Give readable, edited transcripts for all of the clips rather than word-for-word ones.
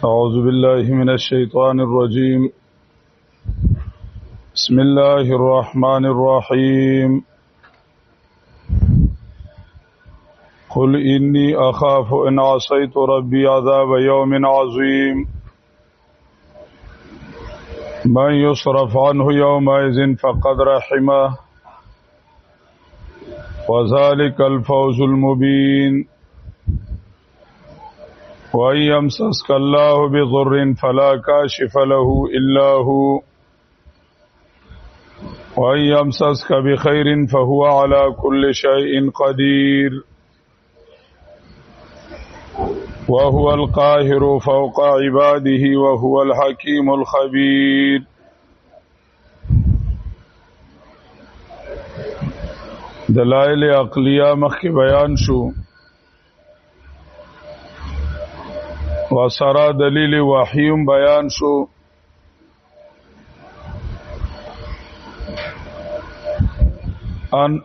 أعوذ بالله من الشيطان الرجيم. بسم الله الرحمن الرحيم. قل إني أخاف إن عصيت ربي عذاب يوم عظيم. من يصرف عنه يومئذ فقد رحمه وذلك الفوز المبين. وإن يمسسك الله بضر فلا كاشف له إلا هو وإن يمسسك بخير فهو على كل شيء قدير وهو القاهر فوق عباده وهو الحكيم الخبير. دلائل عقلیه مخکې بیان شو وسره دلیل وحیم بیان شو. ان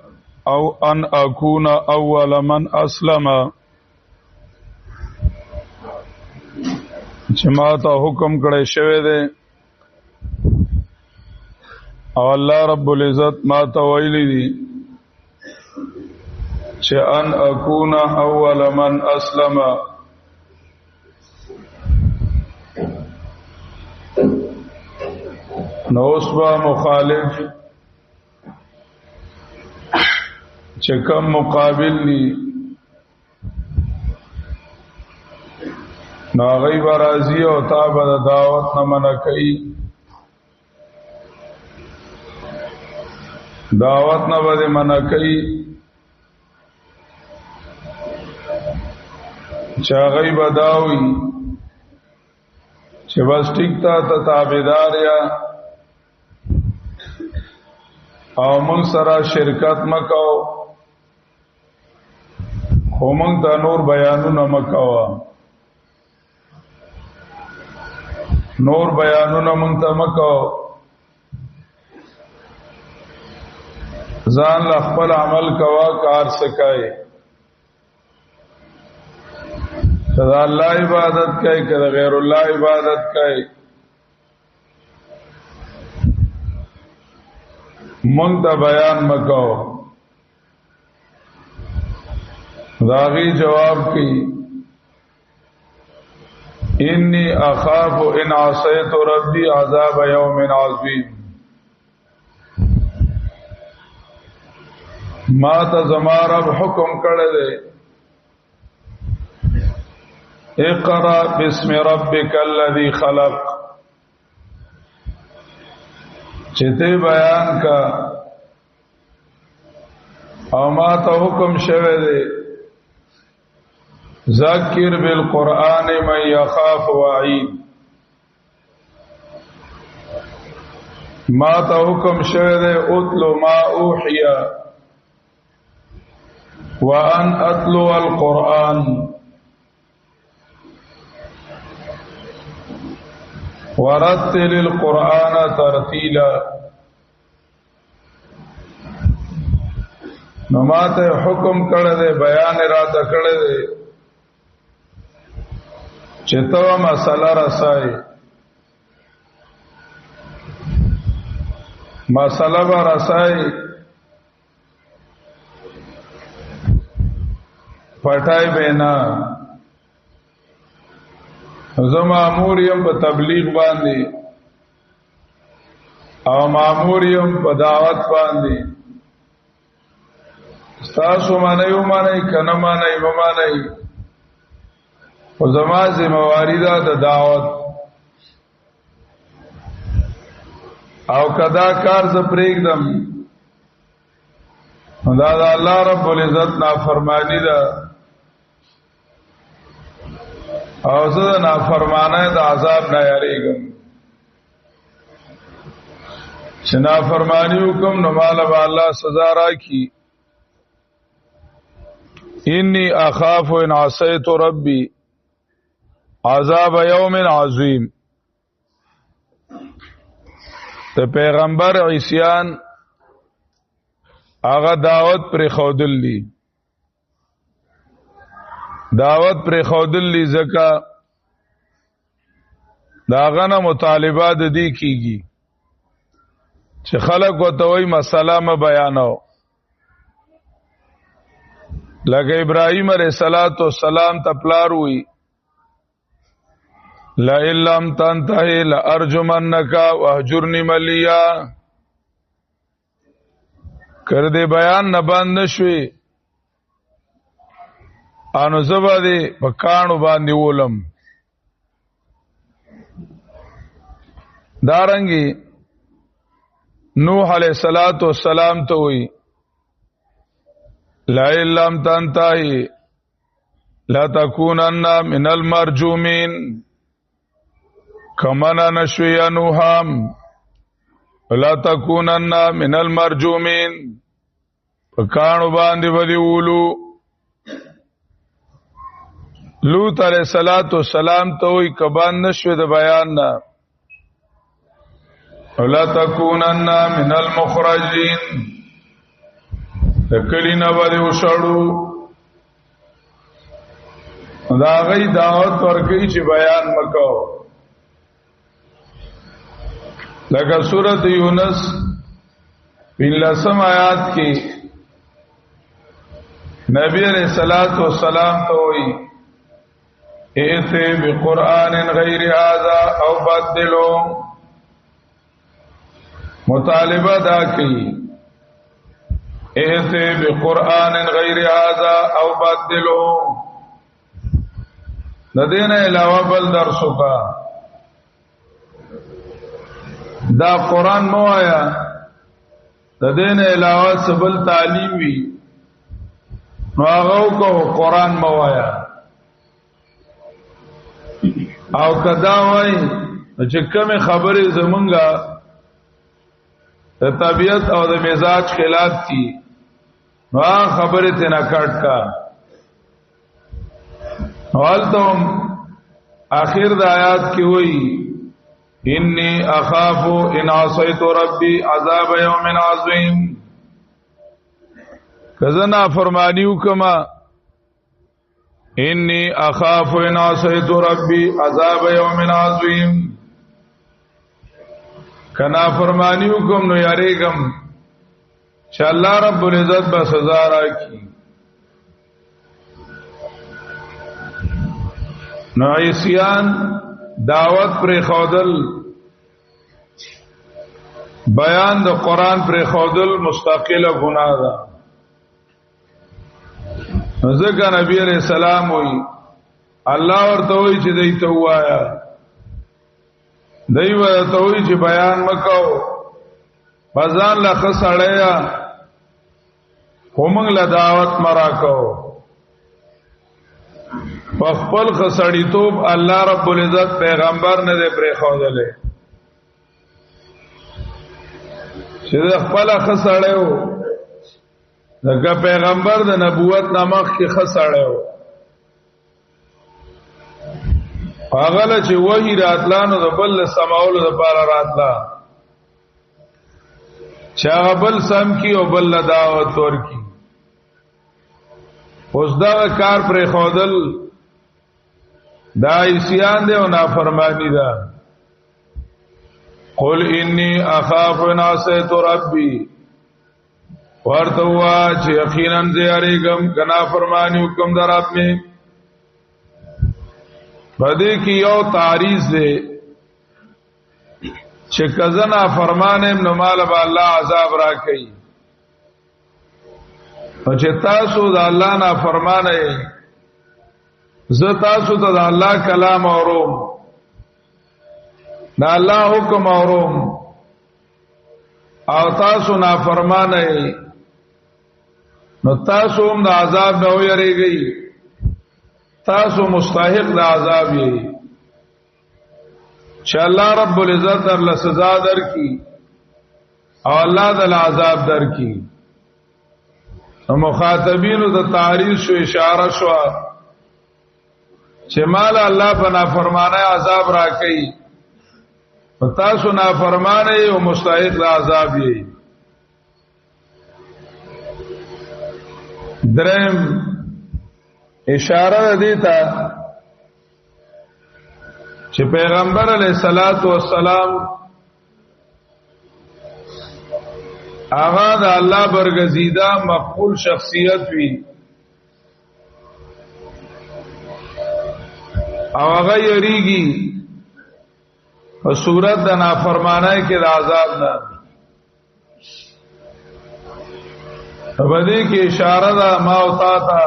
اكون اول من اسلم، چې ما ته حکم کړی شوی دی او الله رب العزت ما ته ویلی دی چې ان اكون اول من اسلم، نو اوس به مخالف چې کم مقابل لی نو هغوی به راځي او تا به د دعوت نه منع کوي، دعوت نه به منع کوي چې هغوی به دا وي چې بس ټیک ته تابعدار یا او موږ سره شرکت مکو خو موږ ته نور بیانونه مکوه، نور بیانونه موږ ته مکو، ځان له خپل عمل کوا کار سکای، کدا الله عبادت کوي کدا غیر الله عبادت کوي، مونږ ته بیان مکو. داغي جواب کی انی اخاف ان عصیت ربی عذاب یوم عظیم، ما ته زما رب حکم کړی دی اقرأ باسم ربک الذی خلق، چته بیان کا او ما ته حکم شوه دی ذکر بالقرآن من یخاف وعید، ما ته حکم شوه دی اتلو ما اوحی وان اتلو القرآن ورتل القرآن ترتیلا. نو ماته حکم کړی دی بیان راته کړی دی چې تو مسله رسای، مسله به رسای پټای بینا، زه مامور یم په تبلیغ باندې او مامور یم په دعوت باندې، تاسو باندې یو باندې کنه باندې یو باندې او زما ذمہواری ده د دعوت او کدا کار ز پرېږدم دا د الله رب العزت نافرمانی ده او زه نافرمانه د عذاب نه یریږم، چې نافرمانی وکم نو مال به الله سزا راکړي. انی اخاف ان عصیت ربی عذاب یوم عظیم. ته پیغمبر عیسیان هغه دعوت پر خودل لی، دعوت پر خودل لی زکا دا غنه مطالبات دی کیږي چې خلق وتوي مسله ما بیانو لکه ابراهيم عليه السلام ته پلار وی لا الا تنتهي لارجمنك واهجرني مليا کړ دې بیان نه باندې شوي انو زبا دې پکانو باندې ولم دارنګي نوح علیہ السلام ته وی لا الا تنتهي لا تكونن من المرجومين کمنا نشوی نوحام لا تكونن من المرجومين پکانو باندې ودی ولو لوط علیہ السلام ته وی کبان نشوی د بیان نه ولا تکونن من المخرجین تکلینا ولی وشړو دا غي دعوت ورکړي چې بیان مکو لکه سورۃ یونس 15 آیات کې نبی علیہ السلام ته وی ایته بقرآن غیر هذا او بدلو مطالبه دا کی ایته بقرآن غیر هذا او بدلو ندینه علاوه بل درسو کا دا قرآن موایا ندینه علاوه سبل تعلیم وی نو هغه کو قرآن موایا او کدا وای چې کومه خبره زمونږه د طبیعت او د مزاج خلاف کی نو خبره ته نه کټ کا حالتم اخر د آیات کې وای انی اخاف ان عصیت ربی عذاب یوم عظیم کزنا فرمانیو کما انی اخاف ان عصیت ربی عذاب یوم عظیم کنا فرمانیو کوم نو یاریګم چې الله رب العزت به سزا راکړي نو عیسیان دعوت پر خودل بیان د قران پر خودل مستقله گناه ده ځکه نبی علیہ السلام وی الله ورته وی چې دای ته وایا دای ورته وی چې بیان مکو بازان لا خسړیا کومنګ لا دعوت مرا کو خپل خسړی توب الله رب العزت پیغمبر نه دی پرې خوذلې چې خپل خسړیو دغه پیغمبر د نبوت نامخ کې خسړیو هغه چې وਹੀ راتلانو د بل سماولو د پاره راتلا چا بل سم کی او بل دعوت ورکی اوس دا کار پر خودل دا عیسیان دی او نافرمانی ده قل انی اخاف ان عصیت ربی ورتوا چې یقینا زیاریګم کنا فرمانی حکم درات می بده کی یو تعریض دی چې کزنا فرمانم نو مال به الله عذاب را کوي او چې تاسو د الله نه فرمانه زه تاسو ته د الله کلام اوروم دا الله حکم اوروم او تاسو نه فرمانه نو تاسو هم د عذاب نه ویریږئ تاسو مستحق د عذاب یې چې الله رب العزت در له سزا درکې او الله د عذاب درکې نو مخاطبینو د تعریض شو اشاره شو چې مال الله په نافرمانه عذاب راکړي او تاسو نافرمانه او مستحق د عذاب یې درم اشاره دیتا چې پیغمبر علیہ الصلوۃ والسلام هغه د الله برگزیده مقبول شخصیت وی او هغه یریږي په صورت د نافرمانی کې د عذاب نه. په دې کې اشاره ده ما او تا ته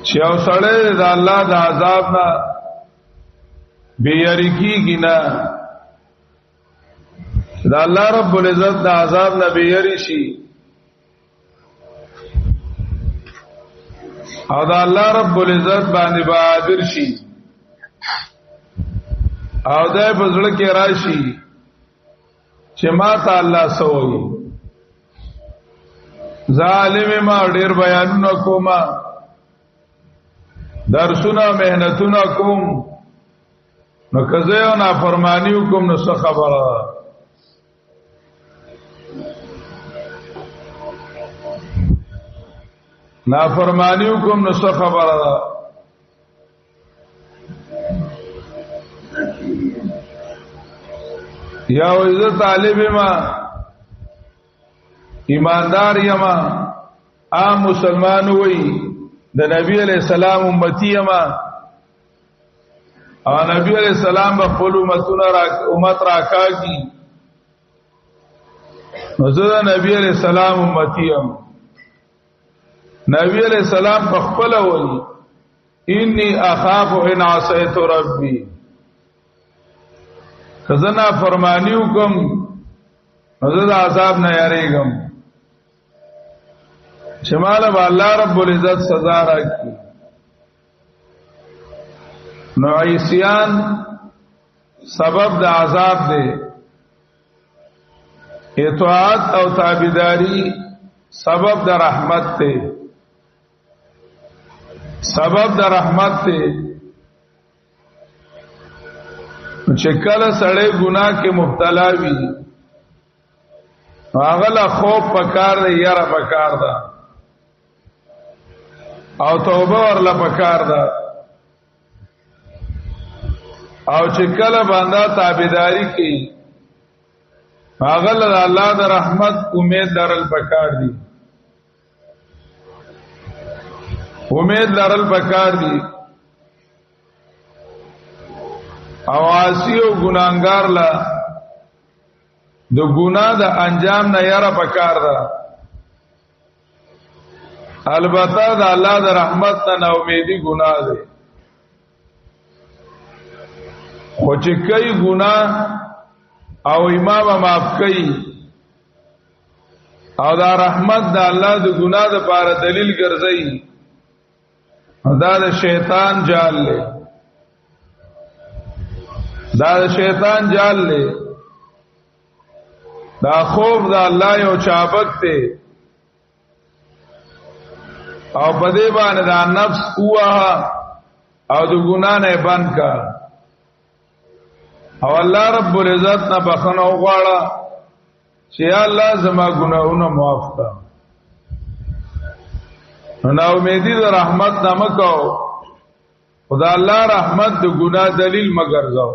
چې او سړی د الله د عذاب نه بیری کیږي نه، د الله رب العزت د عذاب نه بیری شي او د الله رب العزت باندې بہادر شي او دای په زړه کې راشي چې ما ته الله سووي ظالم ما ډیر بیانونه کوما درسونه مهنتونه کوم نو کزه او نافرمانی کوم نو څه خبره نافرمانی کوم نو څه خبره ده. یا عزت طالب ما ایماندار یما عام مسلمان وئی د نبی علیہ السلام امتی یما او نبی علیہ السلام په خپل امت راکا کی حضرت نبی علیہ السلام امتی یم. نبی علیہ السلام په خپل وئی انی اخاف ان عصیت ربی خزنا فرمانیو کوم حضرت عذاب نه یریګم شمال با الله رب العزت سزا راکړي. نو عیسیان سبب د عذاب دی، اطاعت او تابعداري سبب د رحمت دی، سبب د رحمت دی. چې کله سړی ګناه کې مبتلا وي هغه لا خوف پکار دی، یاره پکار ده او توبه ورله پکار ده او چې کله بنده تابعداري کوي هغه له الله د رحمت امید لرل پکار دي، امید لرل پکار دي. او عاصی او ګناګار لا د ګناه د انجام نه یاره پکار ده. البته د الله د رحمت نه امیدي ګناه ده، خو چې کوي ګناه او امام معاف کوي او دا رحمت د الله د ګناه د پاره دلیل ګرځي دا د شیطان جال له، دا شیطان جال لے، دا خوف دا اللہ یو چابک تے او پدے بانے دا نفس قوہا او دا گناہ نے بند کا او اللہ رب العزت نا بخنو غواړه چې یا الله زما گناہونا معاف کا. نا امیدی دا رحمت نا مکو خدا اللہ رحمت دا گناہ دلیل مگر زو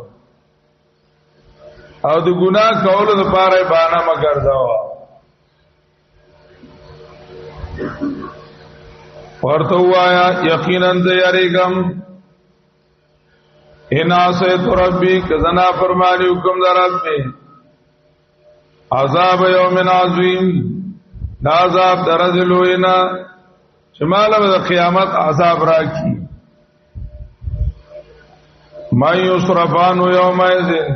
او د ګناه کولو لپاره بهانه مګرځاو. ورته وایا یقینا ذ یریګم ان عصیت ربی کذنا فرمانی حکم در رب میں عذاب یوم عظیم دا عذاب درذلوینا شمال د قیامت عذاب راکی ما یصرفان یوم اذن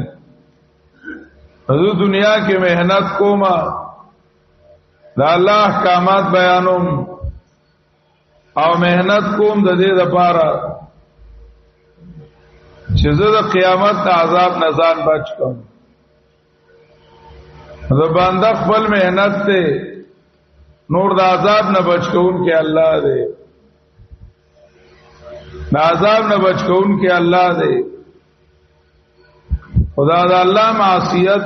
حضور دنیا کې محنت کوما دا الله احکامات بیانوم او محنت کوم د دې لپاره چې زه د قیامت د عذاب نه ځان بچ کوم. دا بنده خپل محنت ته نور د عذاب نه بچ کوم کې الله دې، د عذاب نه بچ کوم کې الله دې. خدا دا الله معصیت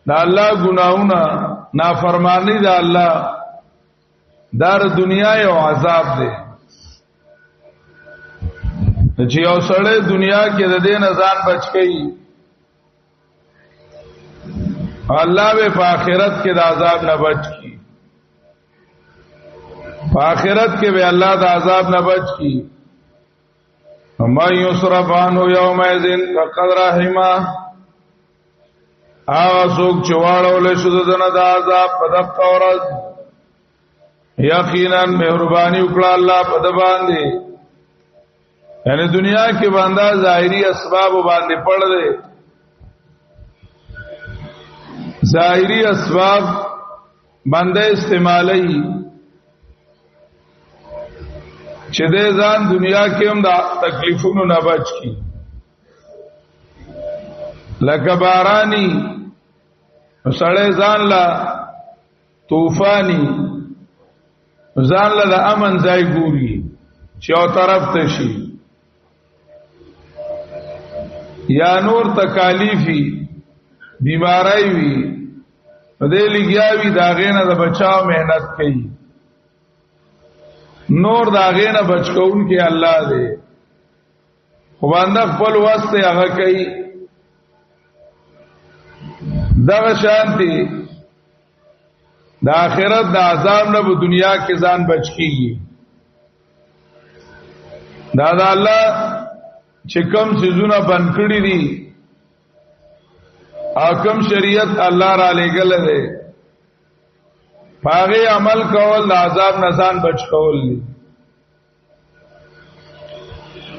دا الله گناہونا نافرمانی دا الله دار دنیا یو عذاب دے. چې یو سړی دنیا کې د دې نه ځان بچ کړي الله به په آخرت کې د عذاب نه بچ کی په آخرت کې به الله د عذاب نه بچ کی وما يصرف عنه يومئذ فقد رحمه څوک چې واړول شو دنه د عذاب په دغه ورځ یقینا مهرباني وکړه الله په د باندې یعنی دنیا کې باندې ظاهري اسباب باندې پړ دے ظاهری اسباب باندې استعمالي چې دې ځان دنیا کې هم د تکلیفونو نه بچ کی لکه بارانی سړی ځان لا طوفانی ځان لا د امن ځای ګوري چې او طرف ته شي یا نور تکالیفي بیماری وی دې لګیاوی داغې نه د بچاو مهنت کوي نور داغې نه بچکون کې الله دې خو باندې خپل واسطه هغه کوي دغه شانتي د آخرت د عذاب نه په دنیا کې ځان بچ کیږي دا د الله چې کوم سيزونه بند کړی دي حکم شریعت الله را لګل دی پاغه عمل کول د عذاب نه ځان بچ کول دي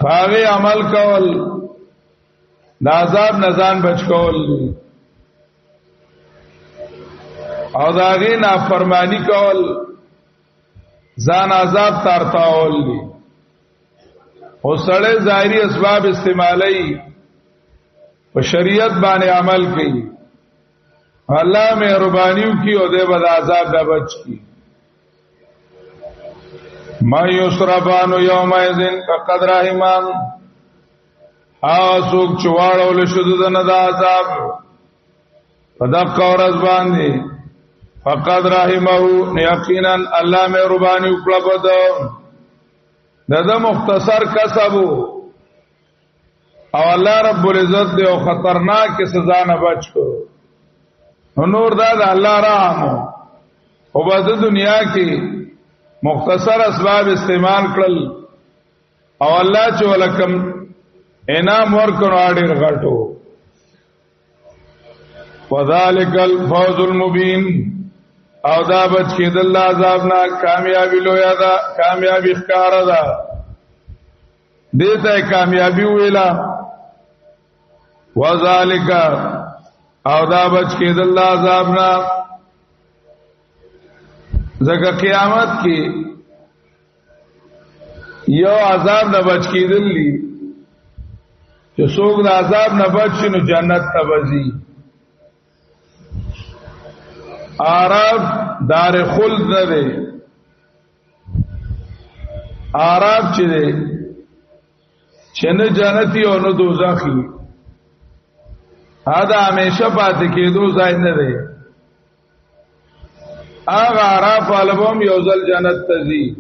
پاغه عمل کول د عذاب نه ځان بچ کول دي او داغه نافرمانی کول ځان عذاب تارتاول دي او سړی ظاهري اسباب استعمالي په شریعت باندې عمل کوي الله مهربانيو کی او دې بد عذاب نه بچ کی ما یسربان یومئذ فقد رحمان اسوک چواړول شود نه د عذاب پدق اورز باندې فقد رحمه یقینا الله مهرباني وکړه بده دغه مختصر کسبو او الله رب العزت دې او خطرناک سزا نه بچ کو نور دا د الله رحم او په دنیا کې مختصر اسباب استعمال کړل او الله چې ولکم انعام ورکړو اړیر غټو وذالک الفوز المبین او دا بچ کې د الله عذاب نه کامیابی لویا دا کامیابی ښکار ده دیتا کامیابی ویلا وذالک او دا بچ کې د الله عذاب نه زکه قیامت کې یو عذاب نه بچ کېدل دي چې څوک د عذاب نه بچ شي نو جنت ته وځي عرب دار خلد نه دی عرب چې دی چې نه جنتی او نه دوزخی دا همیشه پاتې کېدو ځای نه دی هغه عرب علبم یو ځل جنت ته ځي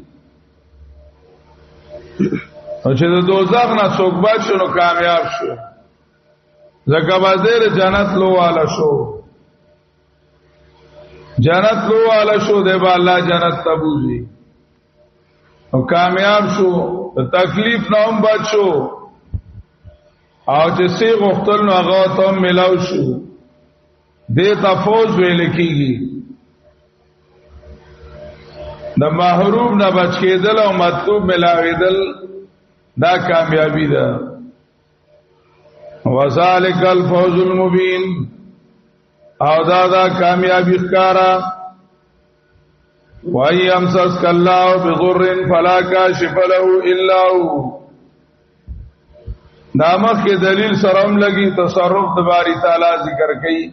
او چې د دوزخ نه څوک بچ شو نو کامیاب شو ځکه بازار جنت لو والا شو جنت لو والا شو دی با الله جنت تبوزی او کامیاب شو تکلیف نه هم بچ شو او چې سی غختل نو هغه ته ملاو شو دې تفوز ویل کیږي د محروم نه بچ کېدل او مطلوب ملاویدل دا کامیابی ده وذالک الفوز المبین او دا کامیابی ښکارا وای امسس کلا بضر فلا کاشف له الا هو نامه کې دلیل سرم لګي تصرف د باری تعالی ذکر کړي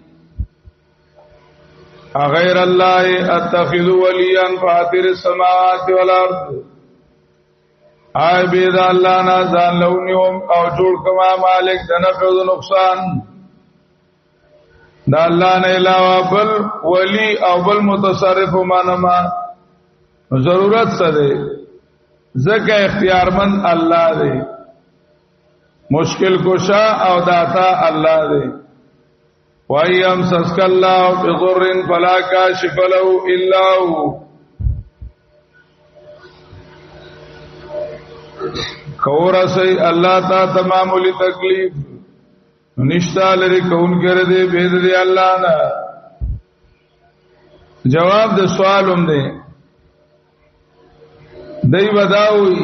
غیر الله اتخذ ولیا فاطر السماوات والارض آی بيد الله نه ځان لونیوم او جوړ کما مالک د نفع او نقصان دا الله نه علاوه بل ولی او بل متصرف مانما ضرورت څه ده زکه اختیارمند الله دی مشکل کشا او داتا الله دې وَيَمْ سَسْكَ اللَّهُ بِضُرٍّ فَلَا كَاشِفَ لَهُ إِلَّا هُوَ کورسی الله تا تماملی تکلیف نشتا لري کون کړه دې بيد دې الله نه. جواب د سوالوم دی دای وداوي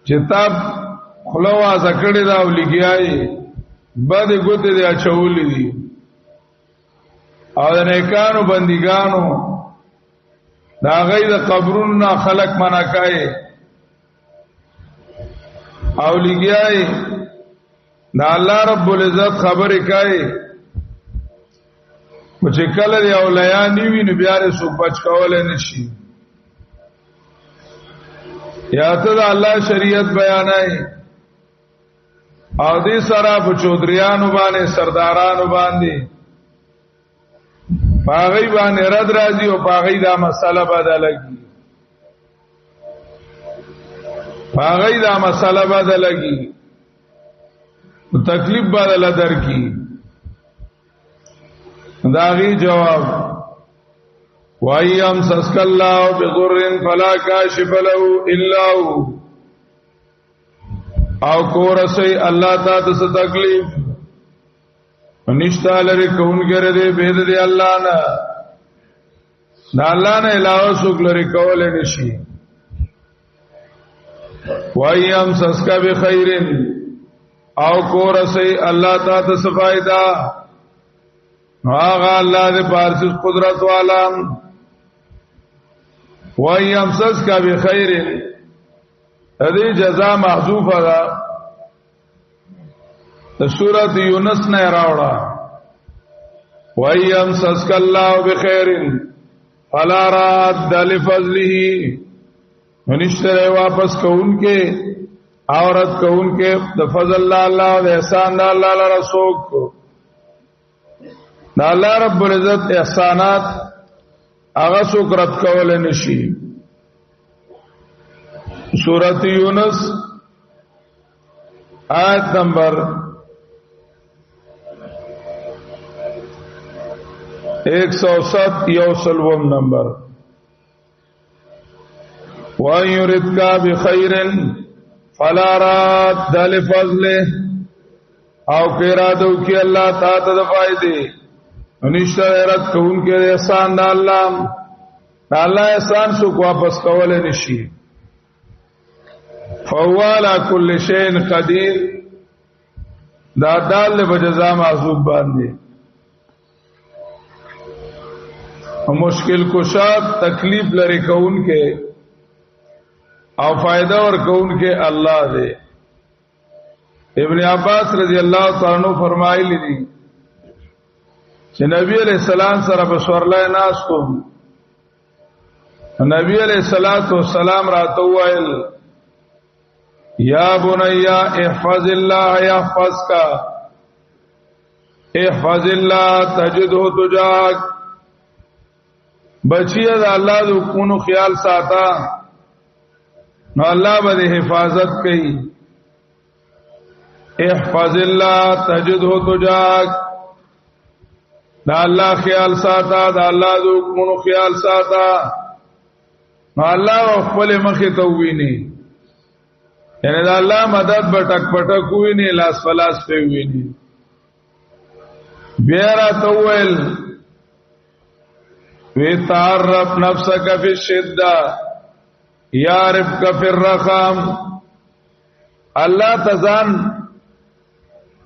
چې تاب خلوا زکړه دا ولګیای بد ګوت دې اچولې دي او د نیکانو بندګانو دا غي د قبرونو خلق مناکای او لګیای دا الله رب العزت خبرې کوي چې کله دی اولیاء نیوی نو بیا رسو بچ کولای نشي یا ته دا الله شریعت بیانای او دې سره په چودریانو باندې سردارانو باندې پاغي باندې رد راځي او پاغي دا مسله بدلږي پاغي دا مسله بدلږي تکلیف بدل درکی داغي جواب وَيَمْ سَسْكَ اللَّهُ بِضُرٍّ فَلَا كَاشِفَ لَهُ إِلَّا هُوَ او کورسی الله تا د تکلیف نشتا لري کون کړه دې بيد دې الله نه دا الله نه علاوه څوک لري کول نشي. وَيَمْ سَسْكَ بِخَيْرٍ او کورسی الله تا ته صفایدا هغه الله دې پارس قدرت والا. وَيَمْسَسْكَ بِخَيْرٍ هذه جزاء محذوفه ده د سورۃ یونس نه راوړه وَيَمْسَسْكَ اللَّهُ بِخَيْرٍ فَلَا رَادَّ لِفَضْلِهِ منشتره واپس کونکه اورت کونکه د فضل الله او د احسان الله لپاره رسوک دا الله رب العزت احسانات هغه څوک رد کول نشي. سورۃ یونس آیت نمبر 107 یوسلوم نمبر وَإِنْ يُرِدْكَ بِخَيْرٍ فَلَا رَادَّ لِفَضْلِهِ او کېرادو کې الله تعالی د فائدې نشته رد کوونکې احسان د الله احسان څوک واپس کول نشي. فهو على كل شيء قدير دا دال به جزاء معذوب باندې مشکل کشاد تکلیف لري کون کې او فائدہ ور کون کې الله دې. ابن عباس رضی الله تعالی عنہ فرمایلی دي چې نبی علیہ السلام سره په سورلای ناس کوم نبی علیہ الصلوۃ والسلام راته وایل یا بنیا احفظ الله يحفظك احفظ الله تجده تجاك بچیا د الله د حکمونو خیال ساته نو الله به حفاظت کوي. احفظ الله تجده تجاك دا الله خیال ساته دا الله د حکمونو خیال ساته نو الله خپل مخه ته ویني یعنی دا الله مدد بټک پټک ویني لاس فلاس په ویني. بیا را توول وی تعرف نفسك في الشده يعرفك في الرخام الله تزان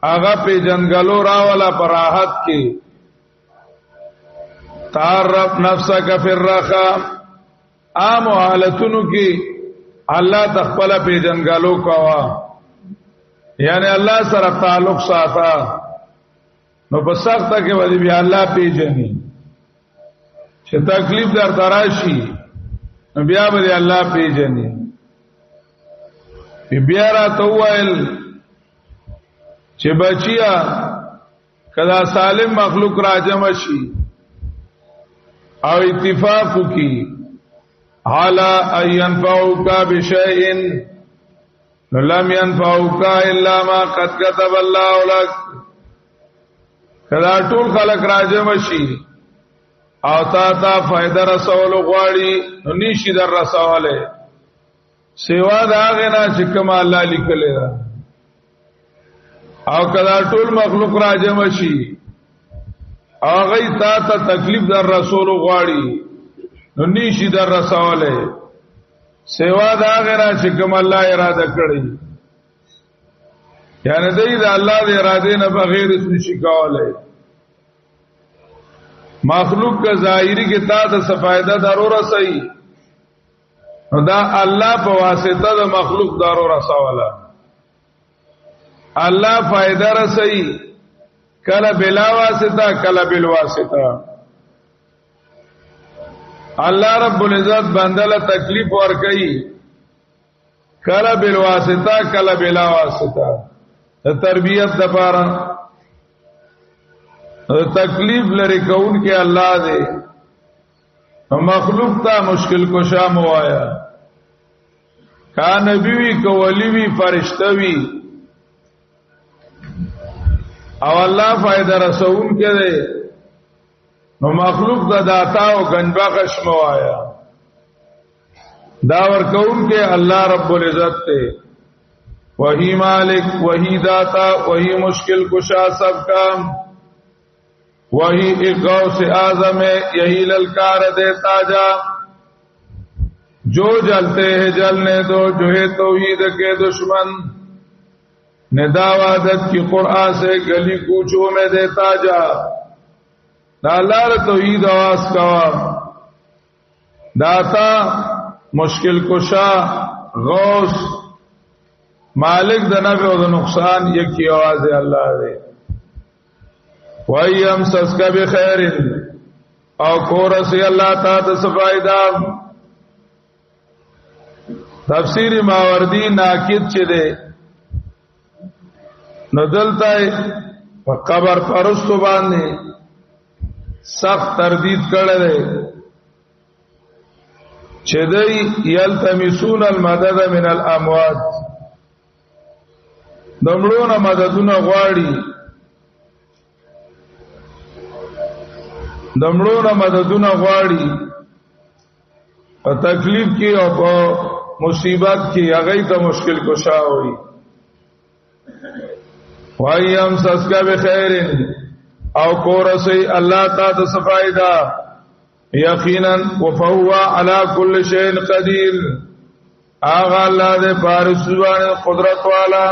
هغه په جنگلو راولا پر راحت کې تعرف نفسك في الرخام عام حالتونو کې الله تخپل په جنگالو کوا یعنی الله سره تعلق ساته نو په سخت کې ودی بیا الله پیژني چې تکلیف در دراشي نو بیا به الله پیژني. بیا را توایل چې بچیا کدا سالم مخلوق راجم شي او اتفاق کی حالا اینفعوک بشیئن لم ينفعوك الا ما قد كتب الله لك. کدا ټول خلق راجم شي او تا فائدہ رسول غواړي نو نشي در رسوله سیوا دا غنا چې کوم الله لیکلی دا. او کدا ټول مخلوق راجم شي او غي تا تکلیف در رسول غواړي نو نشي در رسوله سیوا دا غنا چې کوم الله اراده کړی. یعنی دې دا الله دې اراده نه بغیر اس نشي کولای. مخلوق کا ظاهری کې تا ته فائدہ ضرور صحیح نو دا الله په واسطه د مخلوق ضرور رسوله. الله فائدہ رسي کله بلا واسطه کله بل واسطه. الله رب العزت بندله تکلیف ور کوي کله بل واسطه کله بلا واسطه. تربیت د پاره تکلیف لري کون کې الله دې مخلوق ته مشکل کشا موایا. کا نبی وی کو ولی وی فرشتہ وی او الله فائدہ رسول کې دې نو مخلوق د داتا او گنجبخش موایا. دا ور کون کې الله رب العزت ته وہی مالک وہی داتا وہی مشکل کشا سب کا وہی ایک غوث اعظم ہے یہی للکار دیتا جا. جو جلتے ہیں جلنے دو جو ہے توحید کے دشمن نداوادت کی قرآن سے گلی کوچوں میں دیتا جا. دالار توحید آواز کوا داتا مشکل کشا غوث مالک د نفع او د نقصان یکی आवाज ہے اللہ دے. وَيَمْ سَسْكَ بِخَيْرٍ او کورسی اللہ تا تصفائدہ. تفسیر ماوردی ناکد چه دے ندلتا قبر پرستو باندے سخت تردید کرده چه دی یلتمسون المدد من الاموات دمړون مددونه غواړي دمړون مددونه غواړي په تکلیف کې او په مصیبت کې هغه ته مشکل کشا وي. وایم سسکا بخیر او کورسی الله تعالی صفایدا یقینا وفهو علی کل شیء قدیر. اغه الله دې پارسوان قدرت والا.